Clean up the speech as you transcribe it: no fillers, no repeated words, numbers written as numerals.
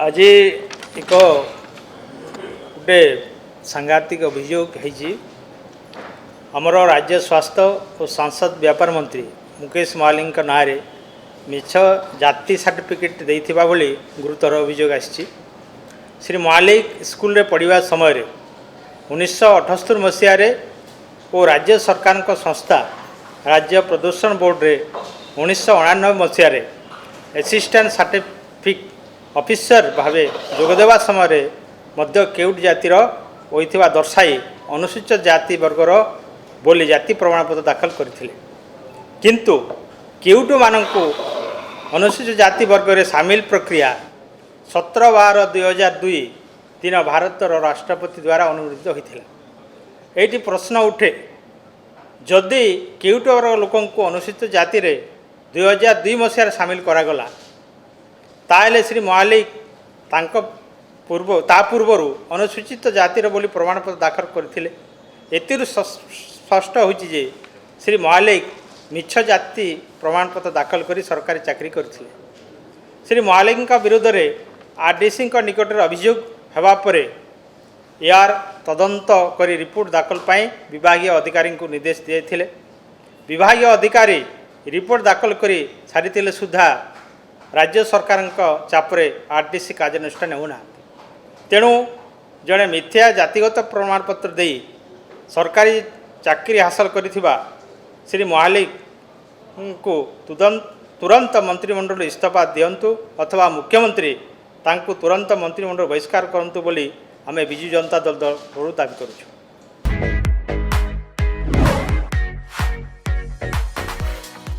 आज एक गोटे सांघातिक अभियोग है आमर राज्य स्वास्थ्य और सांसद व्यापार मंत्री मुकेश महाली ना मिछ जाति सर्टिफिकेट देथिबा बोली गुरुतर अभियोग आसी। श्री महालिक स्कूल रे पढ़िबा समय 1978 मसीह और राज्य सरकार को संस्था राज्य प्रदूषण बोर्ड रे 1999 मसीह असिस्टेंट सर्टिफिकेट ऑफिसर भावे जोगदेवा समय मध्य केउट जातिर होइथिबा दर्शाई अनुसूचित जाति वर्गर बोली जाति प्रमाणपत्र दाखल करथिले, किंतु केउट मानकु अनुसूचित जाति वर्ग रे सामिल प्रक्रिया 17/12/2002 दिन भारतर राष्ट्रपति द्वारा अनुमोदित होइथिला। एटी प्रश्न उठे जदि केउट वर्ग लोकंकु अनुसूचित जाति रे 2002 मसीह सामिल करागला ताले श्री महालिक पूर्वर अनुसूचित जातिर बोली प्रमाणपत्र दाखल करथिले। एतिरु स्पष्ट होइछि जे श्री महालिक मिछ जाति प्रमाणपत्र दाखल करी सरकारी चाकरी करथिले। श्री महालिक विरोध में आरडीसी निकट अभियोग हेबा परे यार तदंत करी रिपोर्ट दाखल पाई विभागीय अधिकारी को निर्देश दिए। विभागीय अधिकारी रिपोर्ट दाखल करी सारिथिले सुधा राज्य सरकार चापरे आरडीसी कार्यानुष्ठान होना। तेणु जड़े मिथ्या जातिगत प्रमाणपत्र दे सरकारी चाकरी हासिल करिथिबा श्री महालिक को तुरंत मंत्रिमंडल इस्तीफा दियंतु अथवा मुख्यमंत्री तांको तुरंत मंत्रिमंडल बहिष्कार करंतु बोली आमे बिजु जनता दल दाबी करूछु।